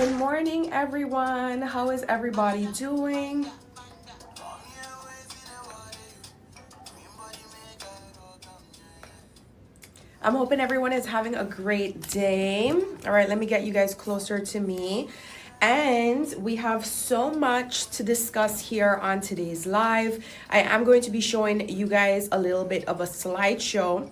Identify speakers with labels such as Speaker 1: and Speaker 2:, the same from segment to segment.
Speaker 1: Good morning, everyone. How is everybody doing? I'm hoping everyone is having a great day. All right, let me get you guys closer to me. And we have so much to discuss here on today's live. I am going to be showing you guys a little bit of a slideshow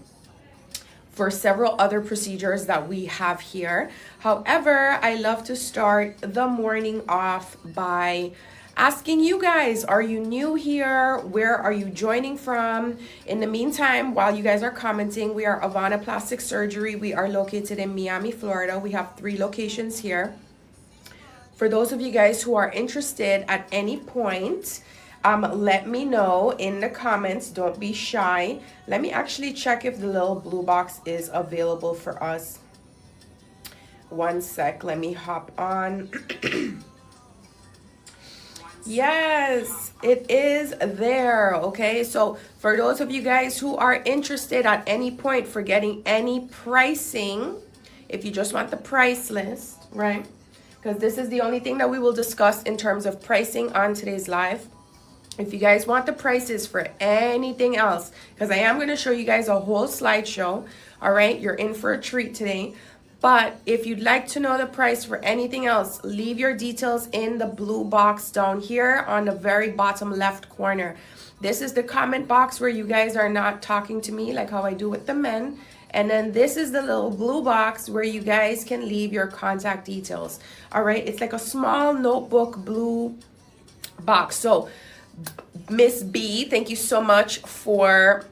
Speaker 1: for several other procedures that we have here. However, I love to start the morning off by asking you guys, are you new here? Where are you joining from? In the meantime, while you guys are commenting, we are Avana Plastic Surgery. We are located in Miami, Florida. We have 3 locations here. For those of you guys who are interested at any point, let me know in the comments. Don't be shy. Let me actually check if the little blue box is available for us. One sec. Let me hop on. Yes, it is there. Okay, so for those of you guys who are interested at any point for getting any pricing, if you just want the price list, right? Because this is the only thing that we will discuss in terms of pricing on today's live. If you guys want the prices for anything else, because I am going to show you guys a whole slideshow, all right, you're in for a treat today. But if you'd like to know the price for anything else, leave your details in the blue box down here on the very bottom left corner. This is the comment box where you guys are not talking to me like how I do with the men. And then this is the little blue box where you guys can leave your contact details. All right, it's like a small notebook blue box. So Miss B, thank you so much for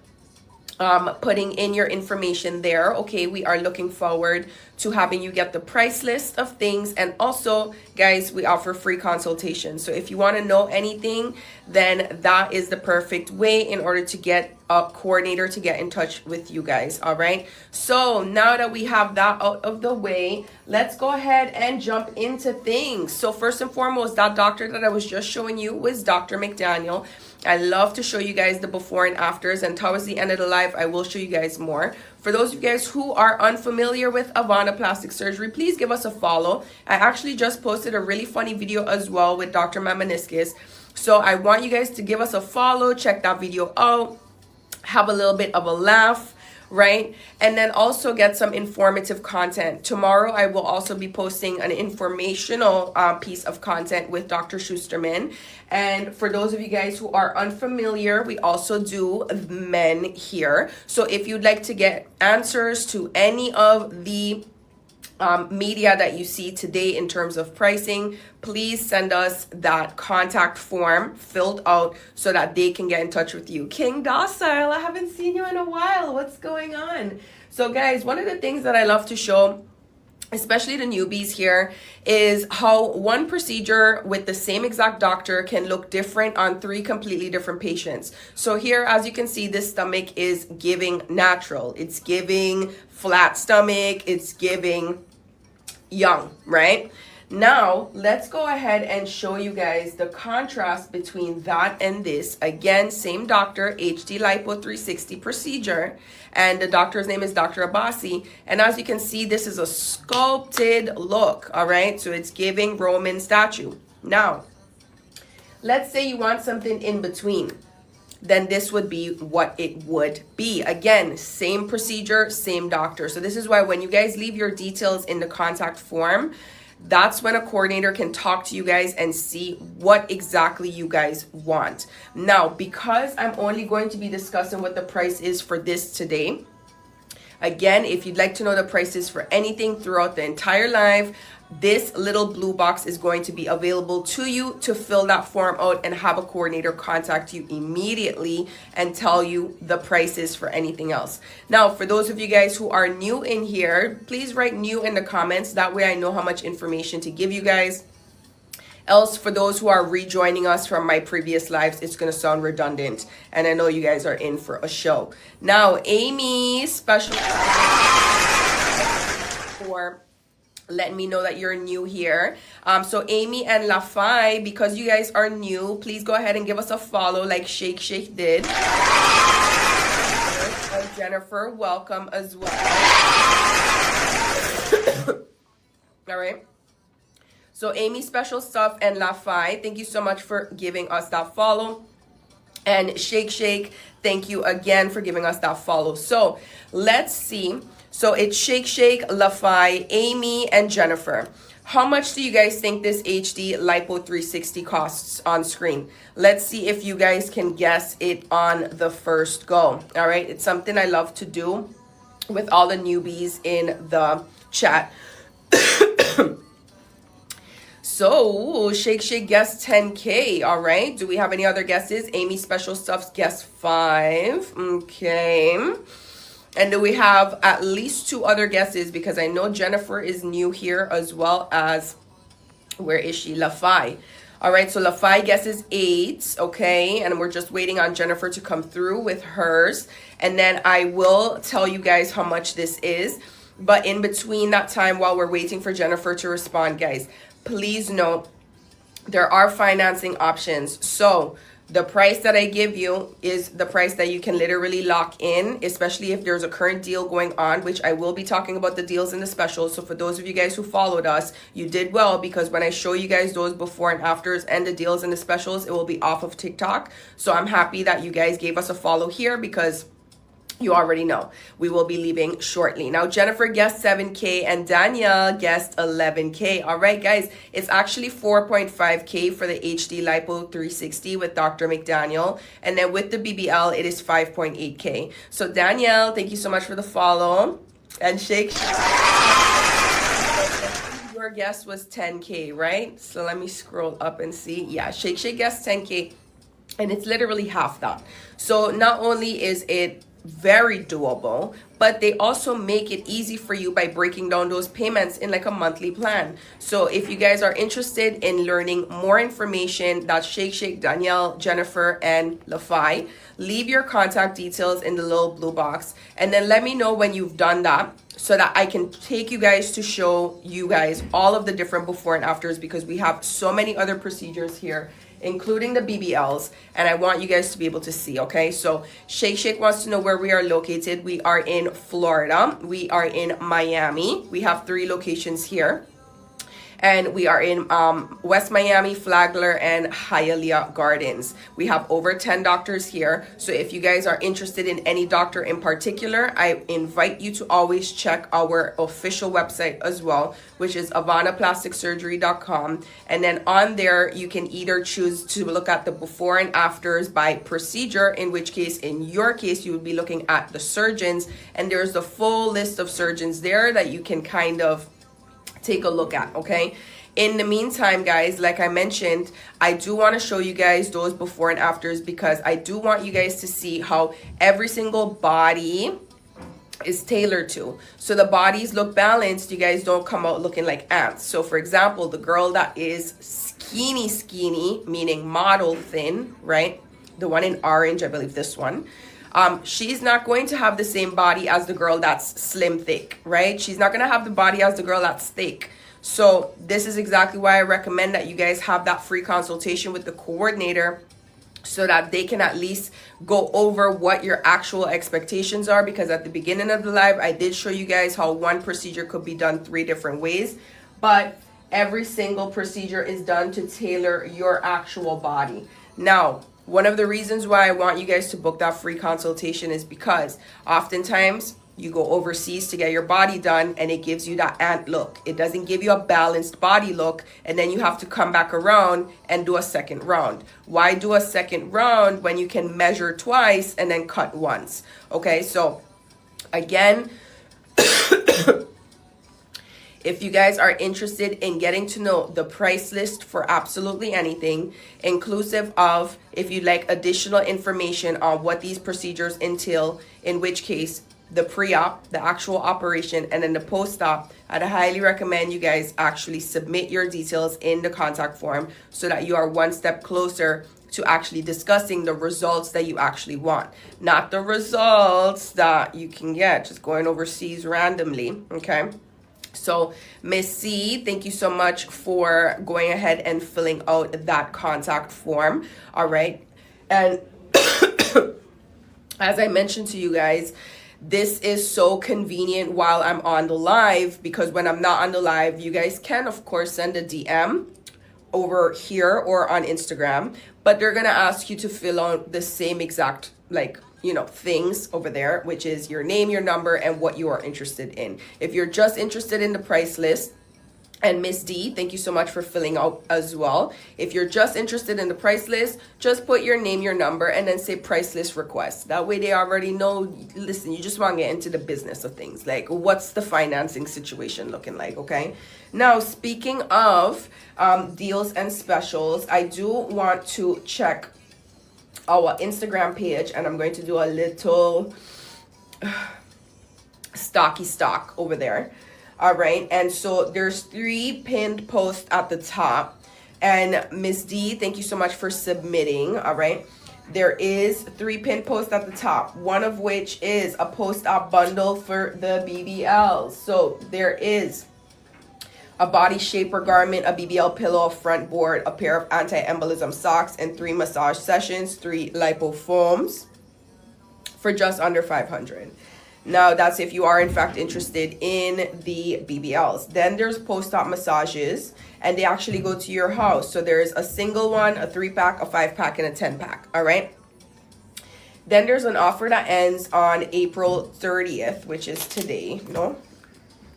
Speaker 1: putting in your information there. Okay, we are looking forward to having you get the price list of things. And also, guys, we offer free consultation. So if you want to know anything, then that is the perfect way in order to get a coordinator to get in touch with you guys. All right, so now that we have that out of the way, let's go ahead and jump into things. So first and foremost, that doctor that I was just showing you was Dr. McDaniel. I love to show you guys the before and afters, and towards the end of the live I will show you guys more. For those of you guys who are unfamiliar with Avana Plastic Surgery, please give us a follow. I actually just posted a really funny video as well with Dr. Mamaniskis, so I want you guys to give us a follow, check that video out, have a little bit of a laugh, right? And then also get some informative content. Tomorrow I will also be posting an informational piece of content with Dr. Schusterman. And for those of you guys who are unfamiliar, we also do men here. So if you'd like to get answers to any of the media that you see today in terms of pricing, please send us that contact form filled out so that they can get in touch with you. King Docile, I haven't seen you in a while. What's going on? So guys, one of the things that I love to show, especially the newbies here, is how one procedure with the same exact doctor can look different on 3 completely different patients. So here, as you can see, this stomach is giving natural. It's giving flat stomach. It's giving young, right? Now, let's go ahead and show you guys the contrast between that and this. Again, same doctor, HD Lipo 360 procedure, and the doctor's name is Dr. Abbasi. And as you can see, this is a sculpted look, all right? So it's giving Roman statue. Now, let's say you want something in between. Then this would be what it would be. Again, same procedure, same doctor. So this is why when you guys leave your details in the contact form, that's when a coordinator can talk to you guys and see what exactly you guys want. Now, because I'm only going to be discussing what the price is for this today, again, if you'd like to know the prices for anything throughout the entire live, this little blue box is going to be available to you to fill that form out and have a coordinator contact you immediately and tell you the prices for anything else. Now, for those of you guys who are new in here, please write new in the comments. That way I know how much information to give you guys. Else, for those who are rejoining us from my previous lives, it's going to sound redundant. And I know you guys are in for a show. Now, Amy, special for letting me know that you're new here. So Amy and Lafai, because you guys are new, please go ahead and give us a follow like Shake did. And Jennifer, welcome as well. All right. So Amy Special Stuff and Lafai, thank you so much for giving us that follow. And Shake Shake, thank you again for giving us that follow. So let's see. So it's Shake Shake, Lafai, Amy, and Jennifer. How much do you guys think this HD Lipo 360 costs on screen? Let's see if you guys can guess it on the first go. All right, it's something I love to do with all the newbies in the chat. So, Shake Shake guessed 10K, all right? Do we have any other guesses? Amy Special Stuff's guessed 5, okay. And do we have at least 2 other guesses? Because I know Jennifer is new here as well as, where is she? Lafai. All right, so Lafai guesses 8, okay? And we're just waiting on Jennifer to come through with hers. And then I will tell you guys how much this is. But in between that time, while we're waiting for Jennifer to respond, guys, please note there are financing options. So the price that I give you is the price that you can literally lock in, especially if there's a current deal going on, which I will be talking about the deals and the specials. So for those of you guys who followed us, you did well, because when I show you guys those before and afters and the deals and the specials, it will be off of TikTok. So I'm happy that you guys gave us a follow here, because you already know we will be leaving shortly. Now, Jennifer guessed 7K and Danielle guessed 11K. All right, guys, it's actually 4.5K for the HD Lipo 360 with Dr. McDaniel. And then with the BBL, it is 5.8K. So Danielle, thank you so much for the follow. And Shake, your guess was 10K, right? So let me scroll up and see. Yeah, Shake guessed 10K, and it's literally half that. So not only is it very doable, but they also make it easy for you by breaking down those payments in like a monthly plan. So if you guys are interested in learning more information, that's Shake, Danielle, Jennifer, and Lafai. Leave your contact details in the little blue box, and then let me know when you've done that, so that I can take you guys to show you guys all of the different before and afters, because we have so many other procedures here, including the BBLs, and I want you guys to be able to see, okay? So Shake wants to know where we are located. We are in Florida. We are in Miami. We have 3 locations here. And we are in West Miami, Flagler, and Hialeah Gardens. We have over 10 doctors here. So if you guys are interested in any doctor in particular, I invite you to always check our official website as well, which is avanaplasticsurgery.com. And then on there, you can either choose to look at the before and afters by procedure, in which case, in your case, you would be looking at the surgeons. And there's the full list of surgeons there that you can kind of take a look at, okay? In the meantime, guys, like I mentioned, I do want to show you guys those before and afters, because I do want you guys to see how every single body is tailored to. So the bodies look balanced. You guys don't come out looking like ants. So for example, the girl that is skinny, meaning model thin, right? The one in orange, I believe this one. She's not going to have the same body as the girl that's slim thick, right? She's not going to have the body as the girl that's thick. So this is exactly why I recommend that you guys have that free consultation with the coordinator, so that they can at least go over what your actual expectations are. Because at the beginning of the live, I did show you guys how one procedure could be done 3 different ways, but every single procedure is done to tailor your actual body. Now, one of the reasons why I want you guys to book that free consultation is because oftentimes you go overseas to get your body done and it gives you that ant look. It doesn't give you a balanced body look, and then you have to come back around and do a second round. Why do a second round when you can measure twice and then cut once? Okay, so again, if you guys are interested in getting to know the price list for absolutely anything, inclusive of if you'd like additional information on what these procedures entail, in which case the pre-op, the actual operation, and then the post-op, I'd highly recommend you guys actually submit your details in the contact form, so that you are one step closer to actually discussing the results that you actually want, not the results that you can get just going overseas randomly, okay? So Miss C, thank you so much for going ahead and filling out that contact form. All right. And as I mentioned to you guys, This is so convenient while I'm on the live, because when I'm not on the live, you guys can, of course, send a DM over here or on Instagram, but they're gonna ask you to fill out the same exact, like, you know, things over there, which is your name, your number, and what you are interested in. If you're just interested in the price list, and Miss D, thank you so much for filling out as well. If you're just interested in the price list, just put your name, your number, and then say price list request. That way they already know, listen, you just want to get into the business of things. Like, what's the financing situation looking like, okay? Now, speaking of deals and specials, I do want to check our Instagram page, and I'm going to do a little stock over there. All right, and so there's 3 pinned posts at the top, and Miss D, thank you so much for submitting. All right, there is 3 pinned posts at the top, one of which is a post-op bundle for the BBLs. So there is a body shaper garment, a BBL pillow, a front board, a pair of anti-embolism socks, and 3 massage sessions, 3 lipo foams for just under $500. Now, that's if you are, in fact, interested in the BBLs. Then there's post-op massages, and they actually go to your house. So there's a single one, a 3-pack, a 5-pack, and a 10-pack, all right? Then there's an offer that ends on April 30th, which is today. No,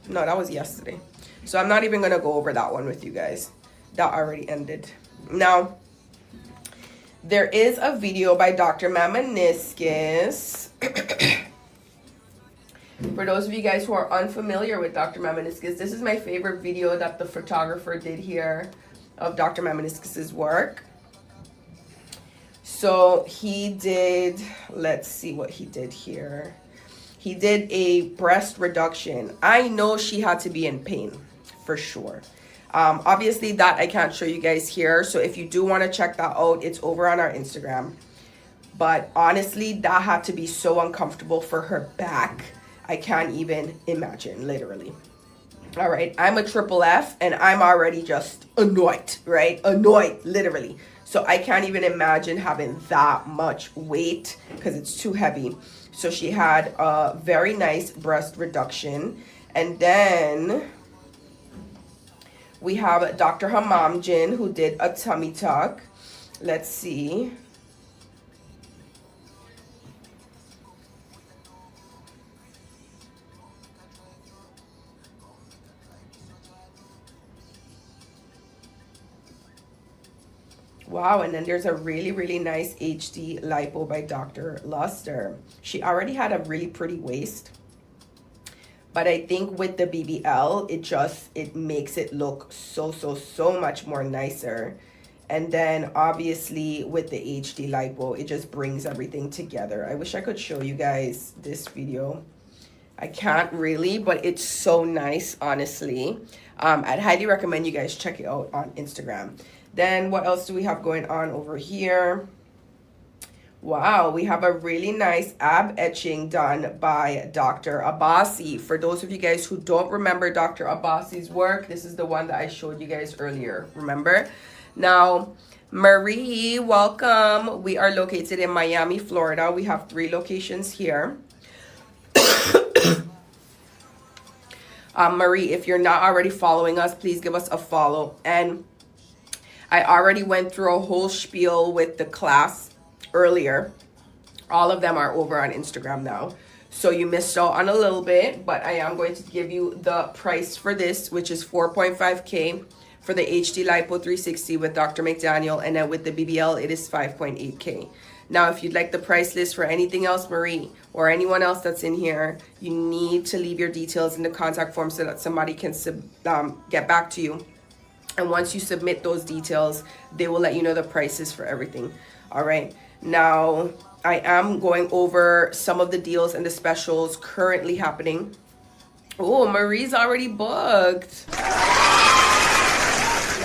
Speaker 1: that was yesterday. So I'm not even going to go over that one with you guys. That already ended. Now, there is a video by Dr. Mamaniscus. For those of you guys who are unfamiliar with Dr. Mamaniscus, this is my favorite video that the photographer did here of Dr. Mamaniscus's work. So he did, let's see what he did here. He did a breast reduction. I know she had to be in pain, for sure. Obviously that I can't show you guys here. So if you do want to check that out, it's over on our Instagram. But honestly, that had to be so uncomfortable for her back. I can't even imagine, literally. All right, I'm a triple F, and I'm already just annoyed, right? Annoyed, literally. So I can't even imagine having that much weight because it's too heavy. So she had a very nice breast reduction. And then we have Dr. Hamamjin, who did a tummy tuck. Let's see. Wow, and then there's a really, really nice HD lipo by Dr. Luster. She already had a really pretty waist, but I think with the BBL, it makes it look so much more nicer. And then obviously with the HD lipo, it just brings everything together. I wish I could show you guys this video. I can't really, but it's so nice, honestly. I'd highly recommend you guys check it out on Instagram. Then what else do we have going on over here? Wow, we have a really nice ab etching done by Dr. Abbasi. For those of you guys who don't remember Dr. Abbasi's work, this is the one that I showed you guys earlier, remember? Now, Marie, welcome. We are located in Miami, Florida. We have 3 locations here. Marie, if you're not already following us, please give us a follow. And I already went through a whole spiel with the class earlier. All of them are over on Instagram now. So you missed out on a little bit, but I am going to give you the price for this, which is $4.5K for the HD Lipo 360 with Dr. McDaniel. And then with the BBL, it is $5.8K. Now, if you'd like the price list for anything else, Marie, or anyone else that's in here, you need to leave your details in the contact form so that somebody can get back to you. And once you submit those details, they will let you know the prices for everything. All right. Now, I am going over some of the deals and the specials currently happening. Oh, Marie's already booked. I'm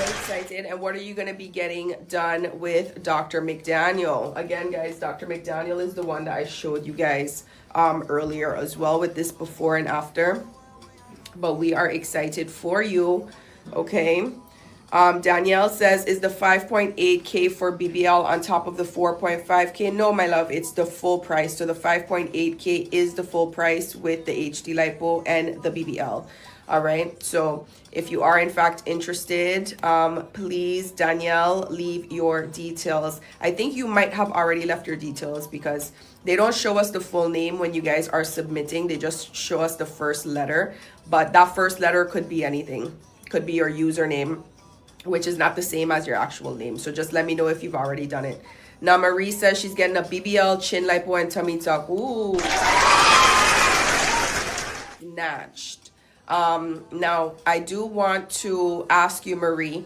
Speaker 1: excited. And what are you going to be getting done with Dr. McDaniel? Again, guys, Dr. McDaniel is the one that I showed you guys earlier as well with this before and after. But we are excited for you. Okay. Danielle says, is the 5.8K for BBL on top of the 4.5K? No, my love, it's the full price. So the 5.8K is the full price with the HD lipo and the BBL. All right. So if you are in fact interested, please, Danielle, leave your details. I think you might have already left your details because they don't show us the full name when you guys are submitting. They just show us the first letter. But that first letter could be anything. Could be your username, which is not the same as your actual name. So just let me know if you've already done it. Now, Marie says she's getting a BBL, chin lipo, and tummy tuck. Ooh. Snatched. Now, I do want to ask you, Marie,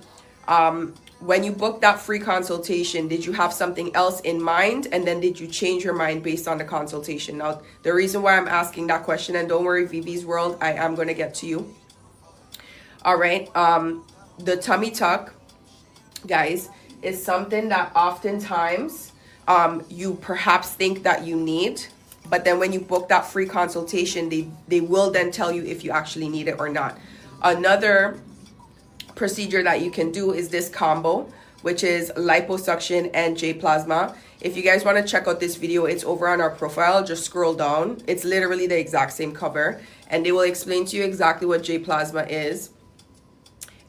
Speaker 1: when you booked that free consultation, did you have something else in mind? And then did you change your mind based on the consultation? Now, the reason why I'm asking that question, and don't worry, VV's World, I am going to get to you. All right. The tummy tuck, guys, is something that oftentimes you perhaps think that you need, but then when you book that free consultation, they will then tell you if you actually need it or not. Another procedure that you can do is this combo, which is liposuction and J plasma. If you guys want to check out this video, it's over on our profile. Just scroll down. It's literally the exact same cover, and they will explain to you exactly what J plasma is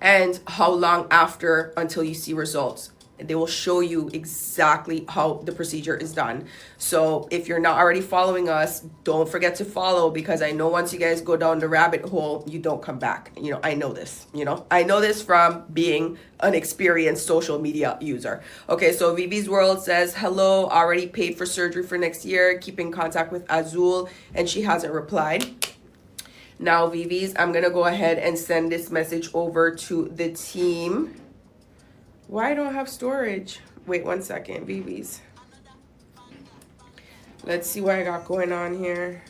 Speaker 1: and how long after until you see results. They will show you exactly how the procedure is done. So if you're not already following us, don't forget to follow, because I know once you guys go down the rabbit hole, you don't come back. You know, I know this, I know this from being an experienced social media user. Okay, so VV's World says, hello, already paid for surgery for next year, keep in contact with Azul, and she hasn't replied. Now, VVs, I'm going to go ahead and send this message over to the team. Why don't I have storage? Wait 1 second, VVs. Let's see what I got going on here.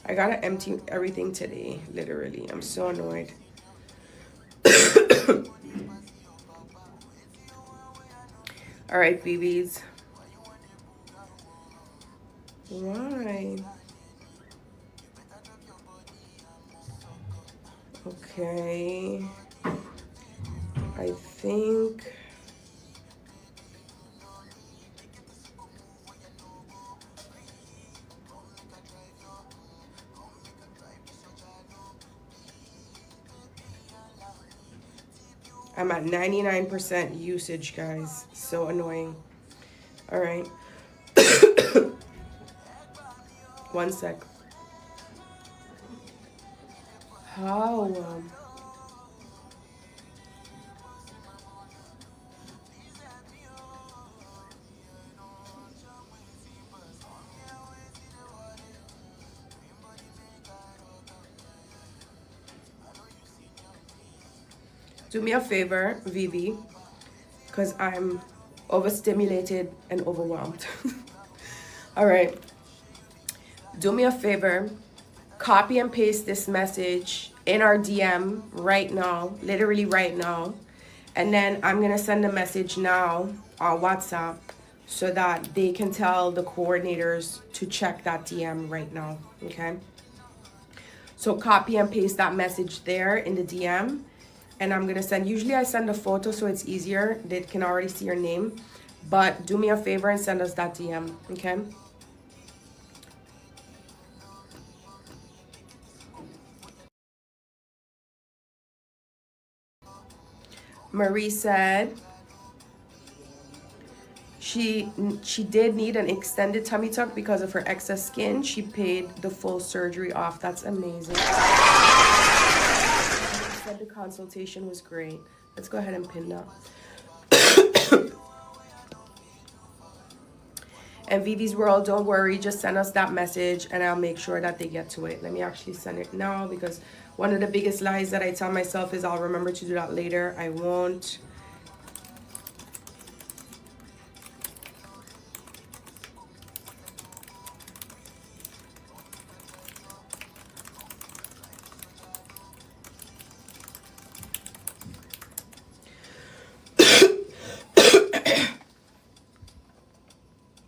Speaker 1: I got to empty everything today, literally. I'm so annoyed. All right, VVs. Why? Okay, I think I'm at 99% usage, guys. So annoying. All right. 1 sec. How? Do me a favor, Vivi, because I'm overstimulated and overwhelmed. All right. Do me a favor. Copy and paste this message in our DM right now, literally right now. And then I'm going to send a message now on WhatsApp so that they can tell the coordinators to check that DM right now, okay? So copy and paste that message there in the DM. And I'm going to send, usually I send a photo so it's easier. They can already see your name. But do me a favor and send us that DM, okay? Marie said she did need an extended tummy tuck because of her excess skin. She paid the full surgery off. That's amazing. She said the consultation was great. Let's go ahead and pin that. And Vivi's World, don't worry, just send us that message and I'll make sure that they get to it. Let me actually send it now, because one of the biggest lies that I tell myself is I'll remember to do that later. I won't.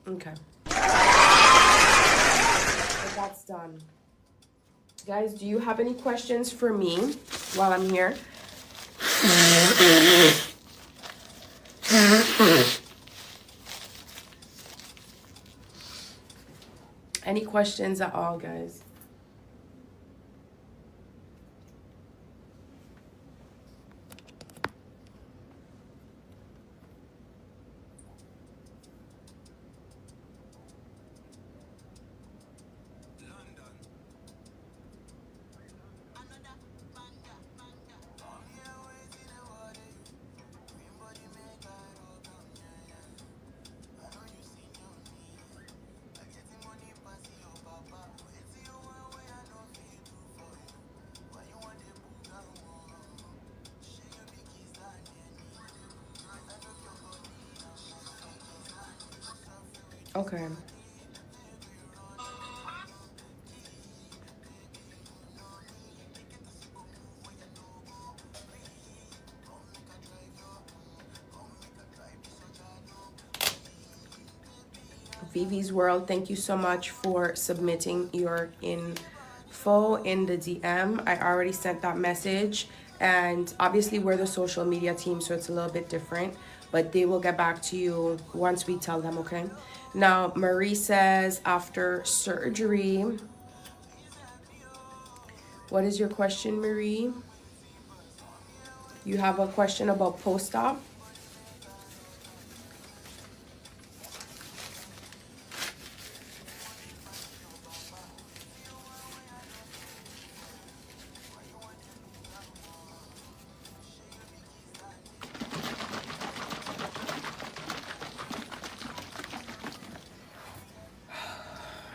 Speaker 1: Okay. So that's done. Guys, do you have any questions for me while I'm here? Any questions at all, guys? Okay. Vivi's World, thank you so much for submitting your info in the DM. I already sent that message, and obviously we're the social media team, so it's a little bit different, but they will get back to you once we tell them, okay? Now, Marie says, after surgery, what is your question, Marie? You have a question about post-op?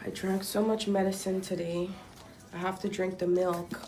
Speaker 1: I drank so much medicine today. I have to drink the milk.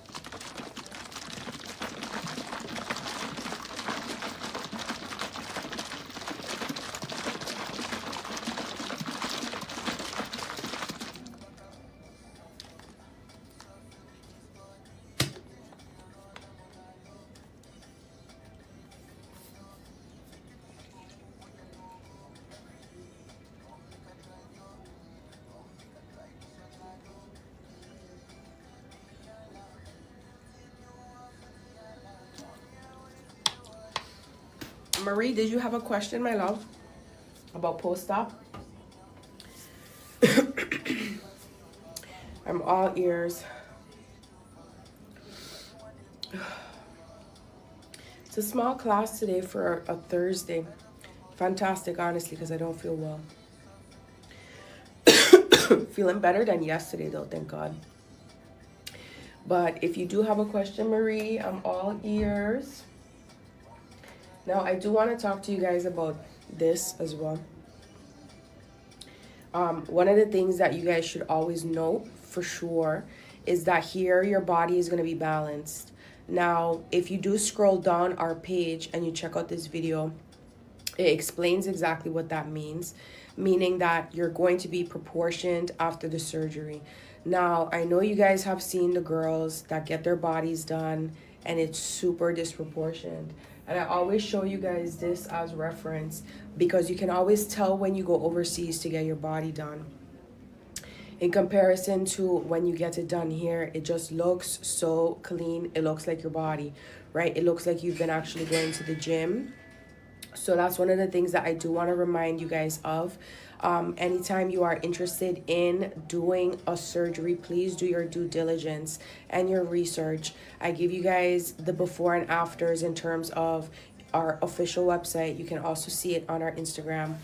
Speaker 1: Marie, did you have a question, my love, about post-op? I'm all ears. It's a small class today for a Thursday. Fantastic, honestly, because I don't feel well. Feeling better than yesterday, though, thank God. But if you do have a question, Marie, I'm all ears. Now, I do want to talk to you guys about this as well. One of the things that you guys should always note for sure is that here your body is going to be balanced. Now, if you do scroll down our page and you check out this video, it explains exactly what that means, meaning that you're going to be proportioned after the surgery. Now, I know you guys have seen the girls that get their bodies done and it's super disproportioned. And I always show you guys this as reference because you can always tell when you go overseas to get your body done. In comparison to when you get it done here, it just looks so clean. It looks like your body, right? It looks like you've been actually going to the gym. So that's one of the things that I do want to remind you guys of. Anytime you are interested in doing a surgery, please do your due diligence and your research. I give you guys the before and afters in terms of our official website. You can also see it on our Instagram.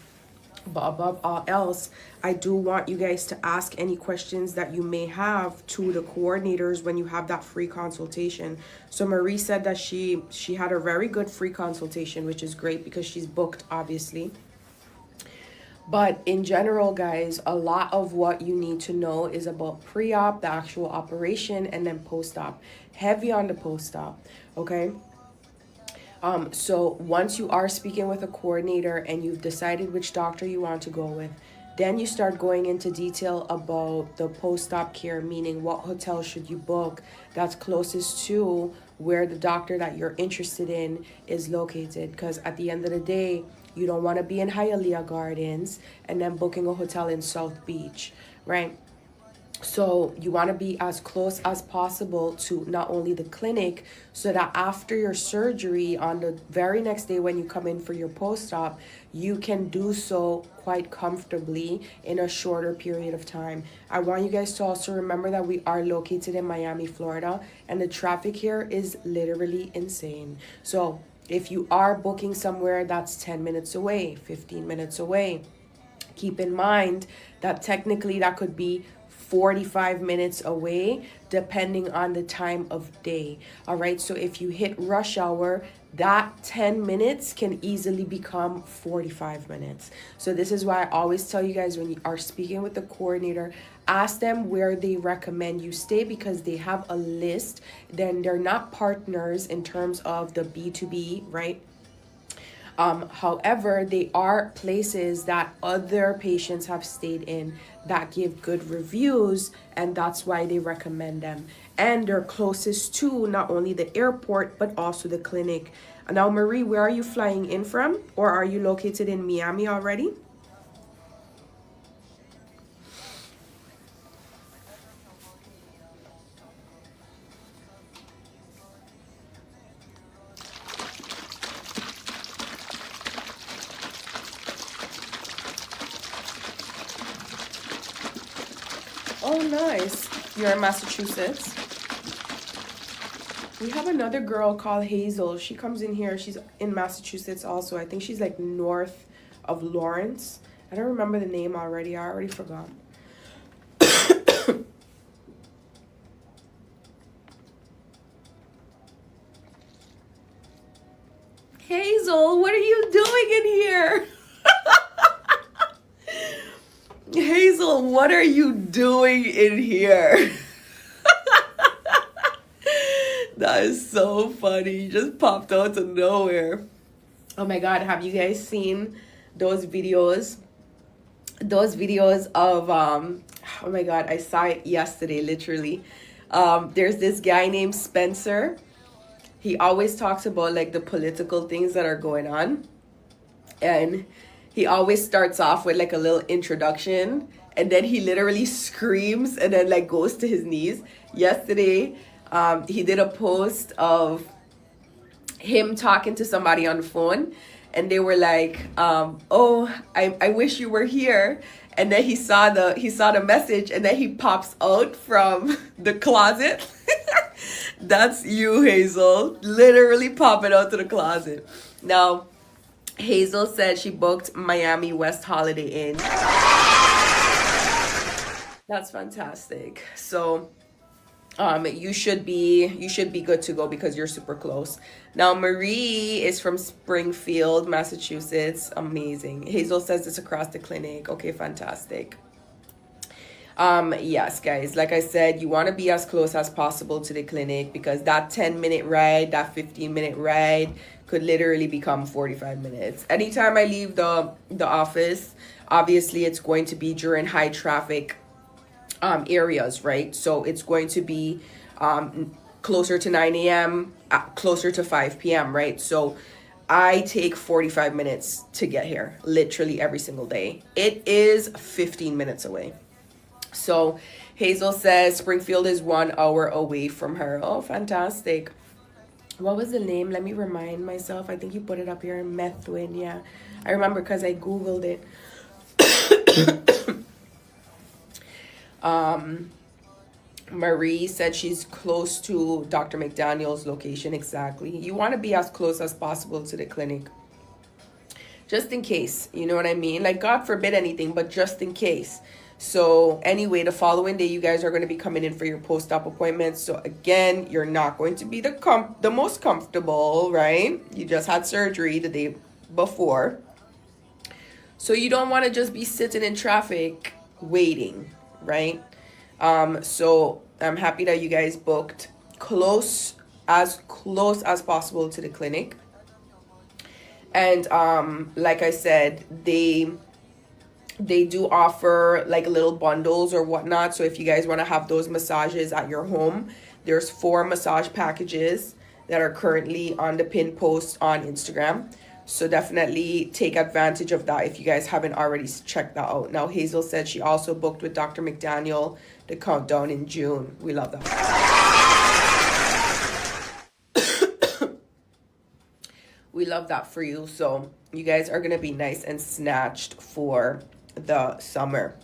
Speaker 1: But above all else, I do want you guys to ask any questions that you may have to the coordinators when you have that free consultation. So Marie said that she had a very good free consultation, which is great because she's booked, obviously. But in general, guys, a lot of what you need to know is about pre-op, the actual operation, and then post-op. Heavy on the post-op, okay? So once you are speaking with a coordinator and you've decided which doctor you want to go with, then you start going into detail about the post-op care, meaning what hotel should you book that's closest to where the doctor that you're interested in is located. Because at the end of the day, you don't want to be in Hialeah Gardens and then booking a hotel in South Beach, right? So you want to be as close as possible to not only the clinic, so that after your surgery on the very next day when you come in for your post-op, you can do so quite comfortably in a shorter period of time. I want you guys to also remember that we are located in Miami, Florida, and the traffic here is literally insane. So if you are booking somewhere that's 10 minutes away, 15 minutes away, keep in mind that technically that could be 45 minutes away depending on the time of day. All right, so if you hit rush hour, that 10 minutes can easily become 45 minutes. So this is why I always tell you guys, when you are speaking with the coordinator, ask them where they recommend you stay, because they have a list. Then they're not partners in terms of the B2B, right? However, they are places that other patients have stayed in that give good reviews, and that's why they recommend them. And they're closest to not only the airport, but also the clinic. Now, Marie, where are you flying in from? Or are you located in Miami already? Oh, nice. You're in Massachusetts. We have another girl called Hazel. She comes in here. She's in Massachusetts also. I think she's like north of Lawrence. I don't remember the name already. I already forgot. Hazel, what are you doing in here? Hazel, what are you doing in here? That is so funny. You just popped out of nowhere. Oh my God, have you guys seen those videos? Those videos of, oh my God, I saw it yesterday, literally. There's this guy named Spencer. He always talks about like the political things that are going on. And he always starts off with like a little introduction, and then he literally screams and then like goes to his knees. Yesterday, he did a post of him talking to somebody on the phone, and they were like, oh, I wish you were here. And then he saw the message, and then he pops out from the closet. That's you, Hazel, literally popping out to the closet. Now, Hazel said she booked Miami West Holiday Inn. That's fantastic. So you should be good to go because you're super close. Now, Marie is from Springfield, Massachusetts. Amazing. Hazel says it's across the clinic. Okay, fantastic. Yes, guys, like I said, you want to be as close as possible to the clinic, because that 10-minute ride, that 15-minute ride could literally become 45 minutes. Anytime I leave the office, obviously it's going to be during high traffic areas, right? So it's going to be closer to 9 a.m., closer to 5 p.m., right? So I take 45 minutes to get here, literally every single day. It is 15 minutes away. So Hazel says Springfield is 1 hour away from her. Oh, fantastic. What was the name? Let me remind myself. I think you put it up here in Methuen. Yeah, I remember because I Googled it. Marie said she's close to Dr. McDaniel's location. Exactly. You want to be as close as possible to the clinic, just in case. You know what I mean? Like, God forbid anything, but just in case. So anyway, the following day, you guys are going to be coming in for your post-op appointments. So again, you're not going to be the most comfortable, right? You just had surgery the day before. So you don't want to just be sitting in traffic waiting, right? So I'm happy that you guys booked close as possible to the clinic. And like I said, they do offer like little bundles or whatnot. So if you guys want to have those massages at your home, there's 4 massage packages that are currently on the pin post on Instagram. So definitely take advantage of that if you guys haven't already checked that out. Now, Hazel said she also booked with Dr. McDaniel the countdown in June. We love that. We love that for you. So you guys are going to be nice and snatched for the summer.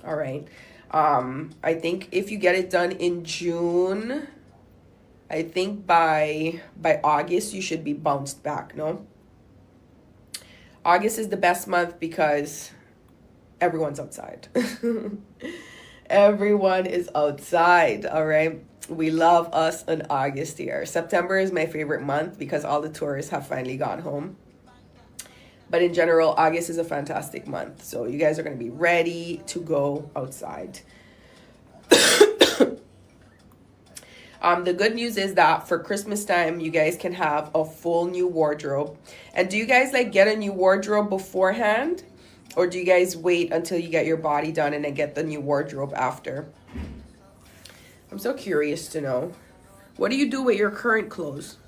Speaker 1: All right. I think if you get it done in June, I think by August you should be bounced back, no? August is the best month because everyone's outside. Everyone is outside, all right? We love us in August here. September is my favorite month because all the tourists have finally gone home. But in general, August is a fantastic month. So you guys are going to be ready to go outside. The good news is that for Christmas time, you guys can have a full new wardrobe. And do you guys like get a new wardrobe beforehand? Or do you guys wait until you get your body done and then get the new wardrobe after? I'm so curious to know. What do you do with your current clothes?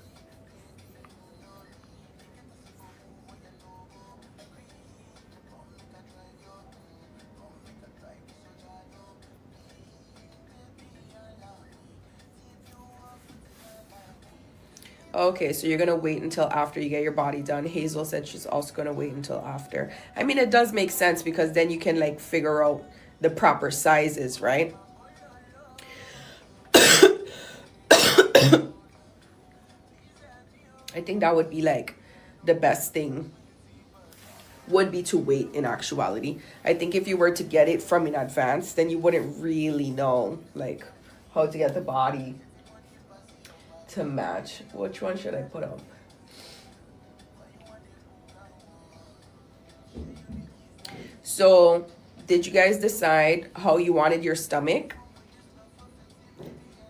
Speaker 1: Okay, so you're going to wait until after you get your body done. Hazel said she's also going to wait until after. I mean, it does make sense because then you can like figure out the proper sizes, right? I think that would be like the best thing would be to wait in actuality. I think if you were to get it from in advance, then you wouldn't really know like how to get the body to match. Which one should I put up? So did you guys decide how you wanted your stomach?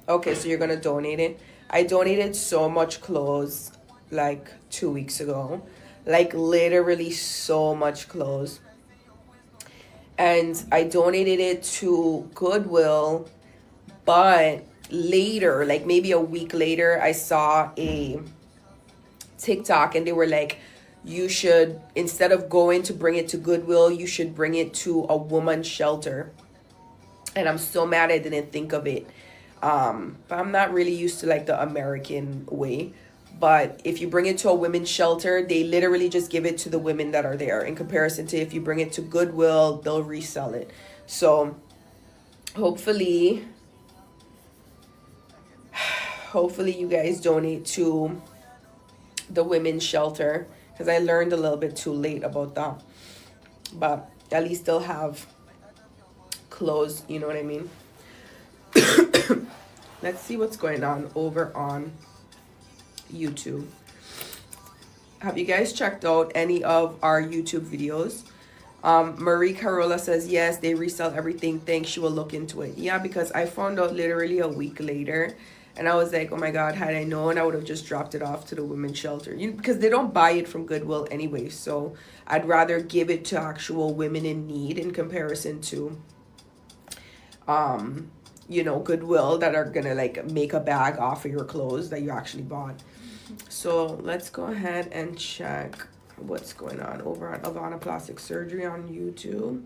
Speaker 1: Okay, so you're gonna donate it. I donated so much clothes like 2 weeks ago, like literally so much clothes, and I donated it to Goodwill. But later, like maybe a week later, I saw a TikTok and they were like, you should, instead of going to bring it to Goodwill, you should bring it to a woman's shelter. And I'm so mad I didn't think of it. But I'm not really used to like the American way. But if you bring it to a women's shelter, they literally just give it to the women that are there, in comparison to if you bring it to Goodwill, they'll resell it. So hopefully you guys donate to the women's shelter, because I learned a little bit too late about that. But at least they'll have clothes, you know what I mean? Let's see what's going on over on YouTube. Have you guys checked out any of our YouTube videos? Marie Carola says, yes, they resell everything. Thanks, she will look into it. Yeah, because I found out literally a week later. And I was like, oh my God, had I known, I would have just dropped it off to the women's shelter. Because they don't buy it from Goodwill anyway. So I'd rather give it to actual women in need in comparison to, you know, Goodwill that are going to like make a bag off of your clothes that you actually bought. So let's go ahead and check what's going on over on Avana Plastic Surgery on YouTube.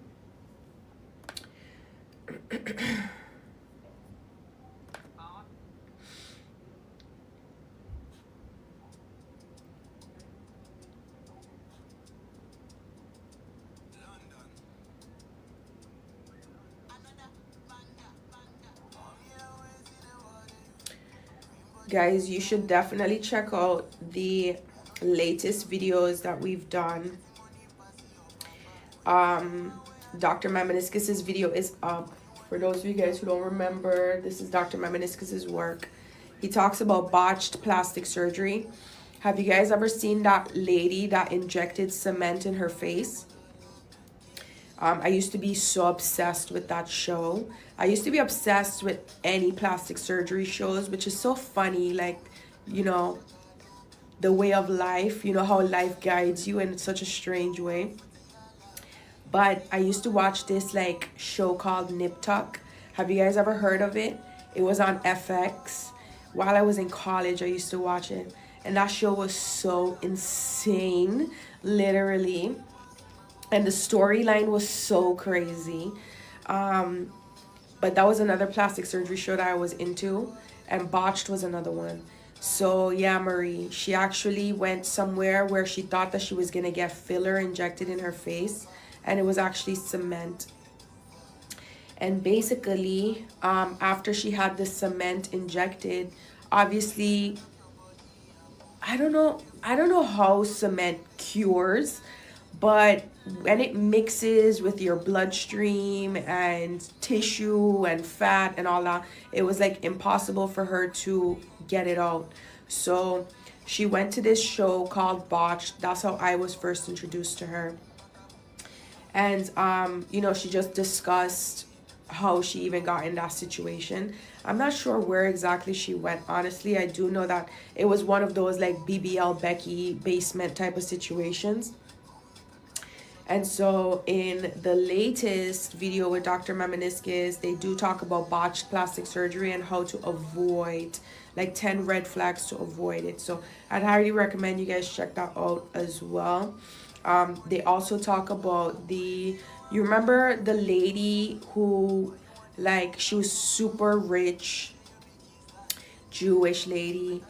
Speaker 1: Guys, you should definitely check out the latest videos that we've done. Dr. Mamaniscus's video is up. For those of you guys who don't remember, this is Dr. Mamaniscus's work. He talks about botched plastic surgery. Have you guys ever seen that lady that injected cement in her face? I used to be so obsessed with that show. I used to be obsessed with any plastic surgery shows, which is so funny. Like, you know, the way of life, you know, how life guides you in such a strange way. But I used to watch this like show called Nip Tuck. Have you guys ever heard of it? It was on FX. While I was in college, I used to watch it. And that show was so insane, literally. And the storyline was so crazy. But that was another plastic surgery show that I was into. And Botched was another one. So yeah, Marie, she actually went somewhere where she thought that she was going to get filler injected in her face. And it was actually cement. And basically, after she had the cement injected, obviously, I don't know how cement cures, but when it mixes with your bloodstream and tissue and fat and all that, it was like impossible for her to get it out. So she went to this show called Botched. That's how I was first introduced to her. And you know, she just discussed how she even got in that situation. I'm not sure where exactly she went, honestly. I do know that it was one of those like BBL Becky basement type of situations. And so in the latest video with Dr. Mamaniskis, they do talk about botched plastic surgery and how to avoid, like 10 red flags to avoid it. So I'd highly recommend you guys check that out as well. They also talk about you remember the lady who, like, she was super rich, Jewish lady.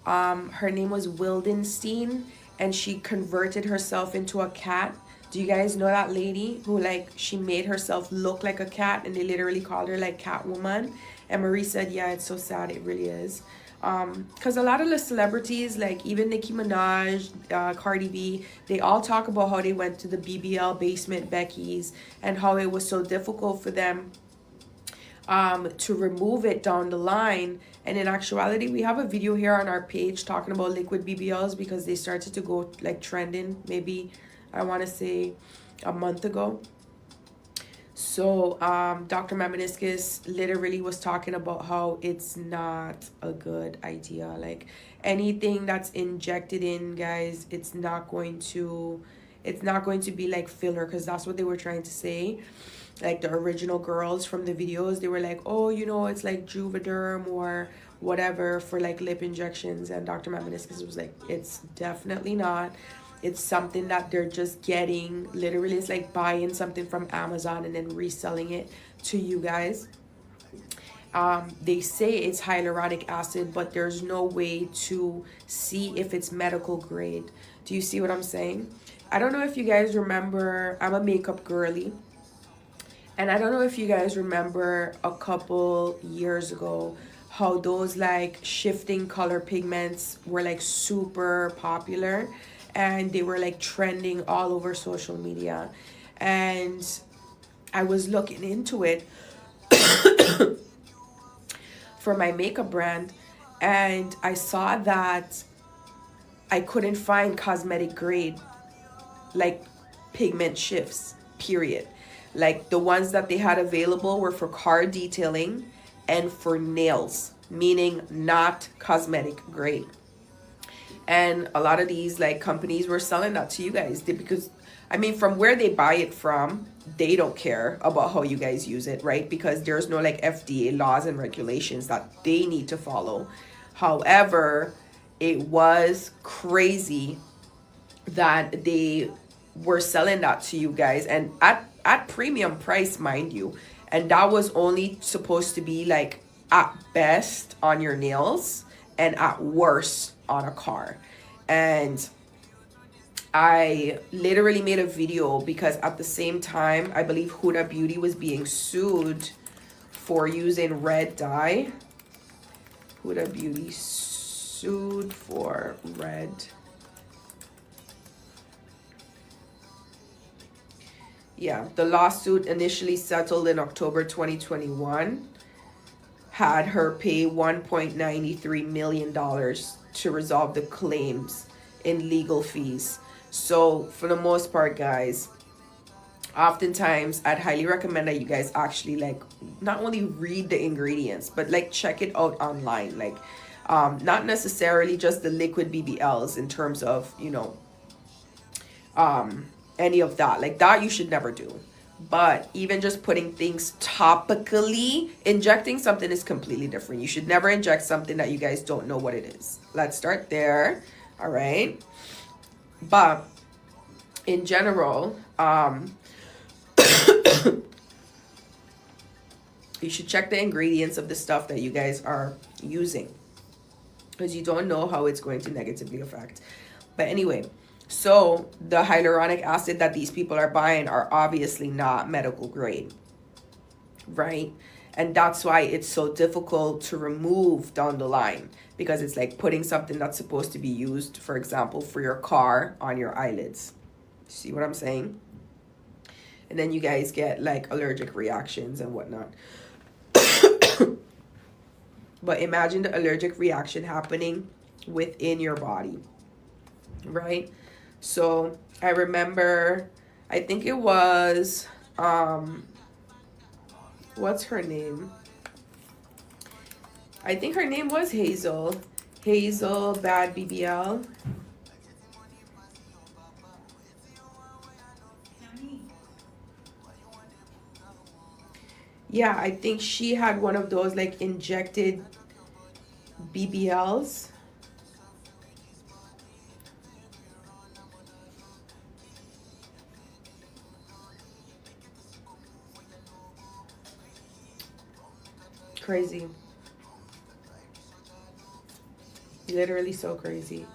Speaker 1: Her name was Wildenstein, and she converted herself into a cat. Do you guys know that lady who, like, she made herself look like a cat, and they literally called her like Catwoman? And Marie said, yeah, it's so sad, it really is. Because a lot of the celebrities, like even Nicki Minaj, Cardi B, they all talk about how they went to the BBL basement Becky's and how it was so difficult for them to remove it down the line. And in actuality, we have a video here on our page talking about liquid BBLs because they started to go like trending, maybe I want to say a month ago. So Dr. Mamaniskis literally was talking about how it's not a good idea. Like anything that's injected in, guys, it's not going to be like filler, because that's what they were trying to say. Like the original girls from the videos, they were like, oh, you know, it's like Juvederm or whatever for like lip injections. And Dr. Mamaniskis was like, it's definitely not. It's something that they're just getting. Literally, it's like buying something from Amazon and then reselling it to you guys. They say it's hyaluronic acid, but there's no way to see if it's medical grade. Do you see what I'm saying? I don't know if you guys remember, I'm a makeup girly. And I don't know if you guys remember a couple years ago how those like shifting color pigments were like super popular. And they were like trending all over social media. And I was looking into it for my makeup brand. And I saw that I couldn't find cosmetic grade, like pigment shifts, period. Like the ones that they had available were for car detailing and for nails, meaning not cosmetic grade. And a lot of these like companies were selling that to you guys because, I mean, from where they buy it from, they don't care about how you guys use it, right? Because there's no like FDA laws and regulations that they need to follow. However, it was crazy that they were selling that to you guys, and at premium price, mind you. And that was only supposed to be like at best on your nails and at worst on a car. And I literally made a video because at the same time, I believe Huda Beauty was being sued for using red dye. Huda Beauty sued for red. Yeah, the lawsuit initially settled in October 2021. Had her pay $1.93 million to resolve the claims in legal fees. So for the most part, guys, oftentimes I'd highly recommend that you guys actually like not only read the ingredients, but like check it out online. Like not necessarily just the liquid BBLs in terms of, you know, any of that. Like that you should never do. But even just putting things topically, injecting something is completely different. You should never inject something that you guys don't know what it is. Let's start there. All right. But in general, you should check the ingredients of the stuff that you guys are using, because you don't know how it's going to negatively affect. But anyway, so the hyaluronic acid that these people are buying are obviously not medical grade, right? And that's why it's so difficult to remove down the line, because it's like putting something that's supposed to be used, for example, for your car on your eyelids. See what I'm saying? And then you guys get like allergic reactions and whatnot. But imagine the allergic reaction happening within your body, right? So I remember, I think it was, what's her name? I think her name was Hazel. Hazel Bad BBL. Yeah, I think she had one of those like injected BBLs. Crazy. Literally so crazy.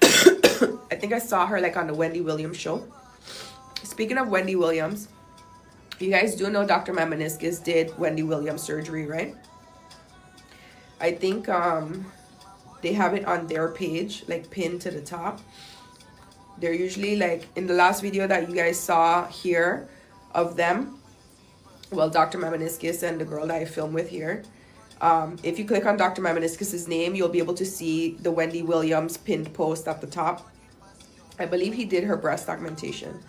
Speaker 1: I think I saw her like on the Wendy Williams show. Speaking of Wendy Williams, you guys do know Dr. Mamaniscus did Wendy Williams surgery, right? I think they have it on their page, like pinned to the top. They're usually like in the last video that you guys saw here of them. Well, Dr. Mamaniscus and the girl that I filmed with here. If you click on Dr. Mamaniscus's name, you'll be able to see the Wendy Williams pinned post at the top. I believe he did her breast augmentation.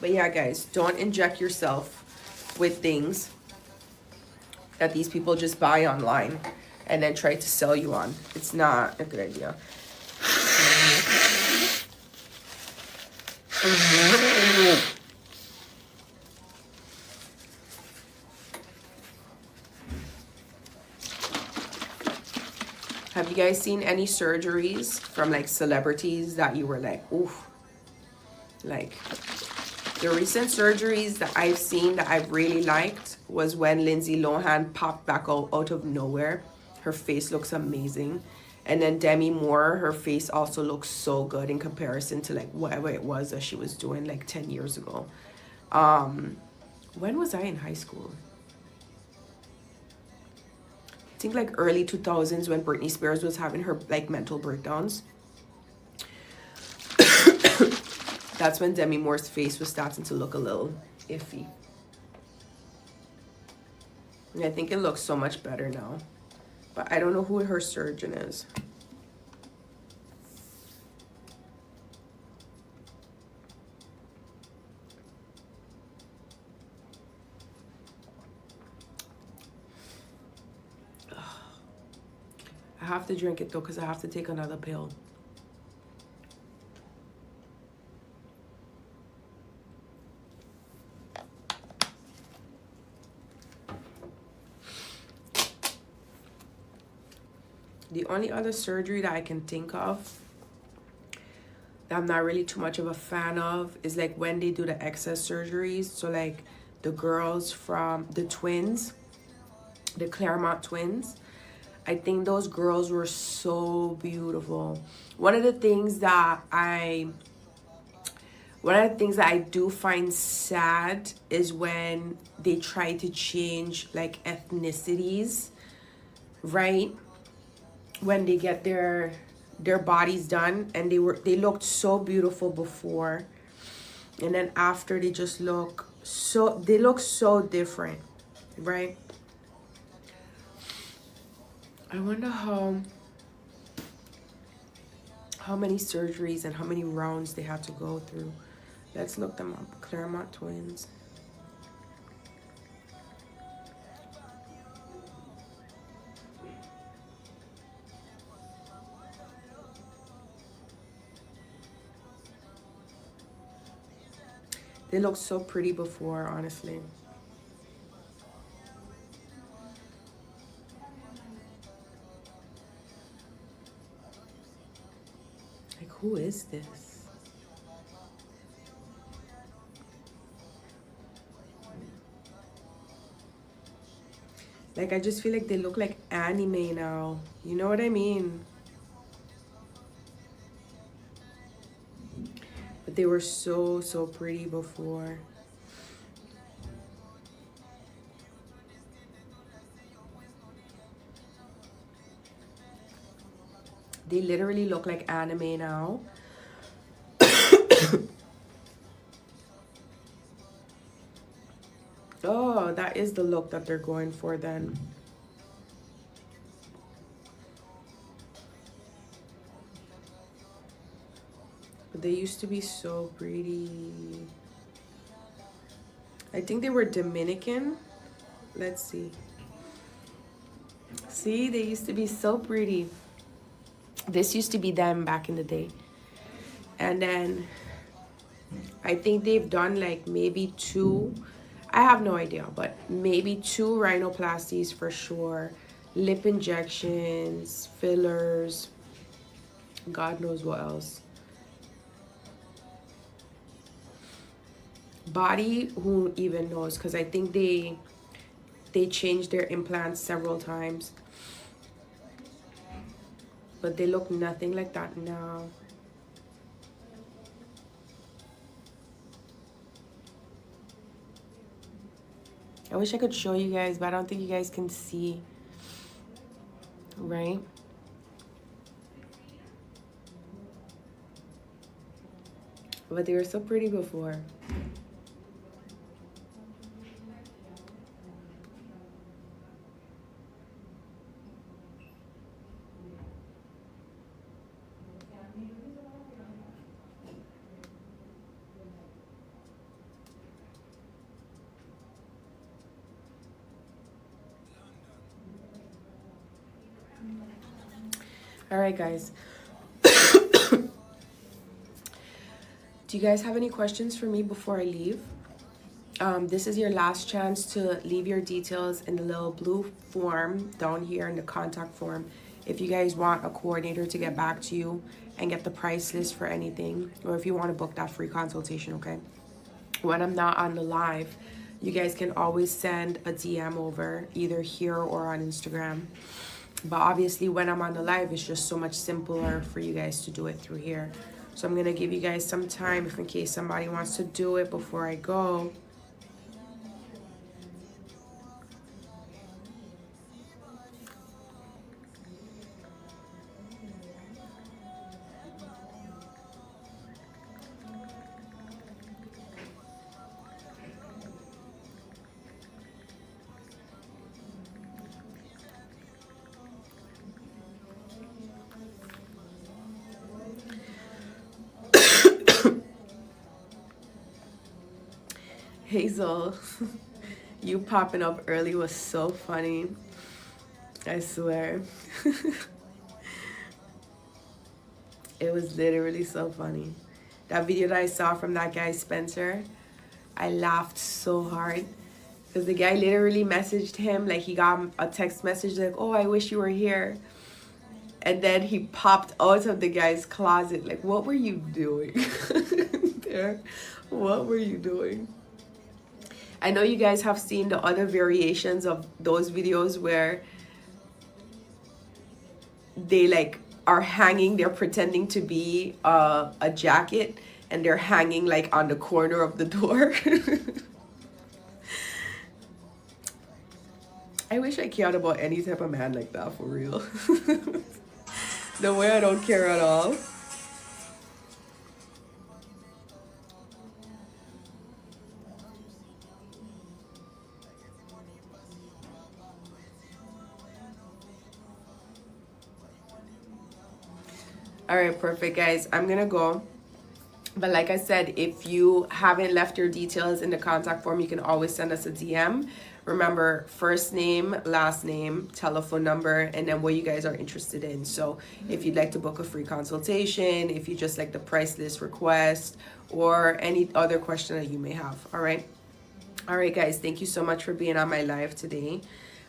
Speaker 1: But yeah, guys, don't inject yourself with things that these people just buy online and then try to sell you on. It's not a good idea. Have you guys seen any surgeries from like celebrities that you were like, oof? Like, the recent surgeries that I've seen that I've really liked was when Lindsay Lohan popped back out of nowhere. Her face looks amazing. And then Demi Moore, her face also looks so good in comparison to like whatever it was that she was doing like 10 years ago. When was I in high school? I think like early 2000s when Britney Spears was having her like mental breakdowns. That's when Demi Moore's face was starting to look a little iffy. And I think it looks so much better now. But I don't know who her surgeon is. I have to drink it though because I have to take another pill. The only other surgery that I can think of that I'm not really too much of a fan of is like when they do the excess surgeries. So like the girls from the twins, the Claremont twins. I think those girls were so beautiful. One of the things that I do find sad is when they try to change like ethnicities, right? When they get their bodies done, and they looked so beautiful before, and then after they just look so different, right? I wonder how how many surgeries and how many rounds they had to go through. Let's look them up. Claremont twins. They looked so pretty before, honestly. Like, who is this? Like, I just feel like they look like anime now. You know what I mean? But they were so, so pretty before. They literally look like anime now. Oh, that is the look that they're going for then. But they used to be so pretty. I think they were Dominican. Let's see. See, they used to be so pretty. This used to be them back in the day. And then I think they've done like maybe two, I have no idea, but maybe two rhinoplasties for sure. Lip injections, fillers, God knows what else. Body, who even knows? Because I think they changed their implants several times. But they look nothing like that now. I wish I could show you guys, but I don't think you guys can see. Right? But they were so pretty before. All right, guys. Do you guys have any questions for me before I leave? This is your last chance to leave your details in the little blue form down here in the contact form if you guys want a coordinator to get back to you and get the price list for anything, or if you want to book that free consultation, okay? When I'm not on the live, you guys can always send a DM over either here or on Instagram. But obviously when I'm on the live, it's just so much simpler for you guys to do it through here. So I'm going to give you guys some time if in case somebody wants to do it before I go. Hazel, you popping up early was so funny. I swear. It was literally so funny. That video that I saw from that guy, Spencer, I laughed so hard. Because the guy literally messaged him, like he got a text message like, oh, I wish you were here. And then he popped out of the guy's closet. Like, what were you doing there? What were you doing? I know you guys have seen the other variations of those videos where they like are hanging, they're pretending to be a jacket and they're hanging like on the corner of the door. I wish I cared about any type of man like that, for real. The way I don't care at all. All right, perfect, guys. I'm gonna go. But like I said, if you haven't left your details in the contact form, you can always send us a DM. Remember, first name, last name, telephone number, and then what you guys are interested in. So if you'd like to book a free consultation, if you just like the price list request, or any other question that you may have. All right. All right, guys. Thank you so much for being on my live today.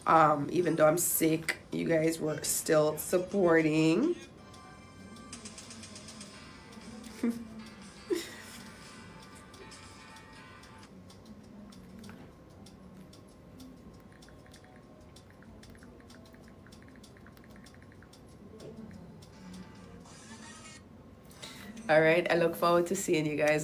Speaker 1: Even though I'm sick, you guys were still supporting. All right. I look forward to seeing you guys.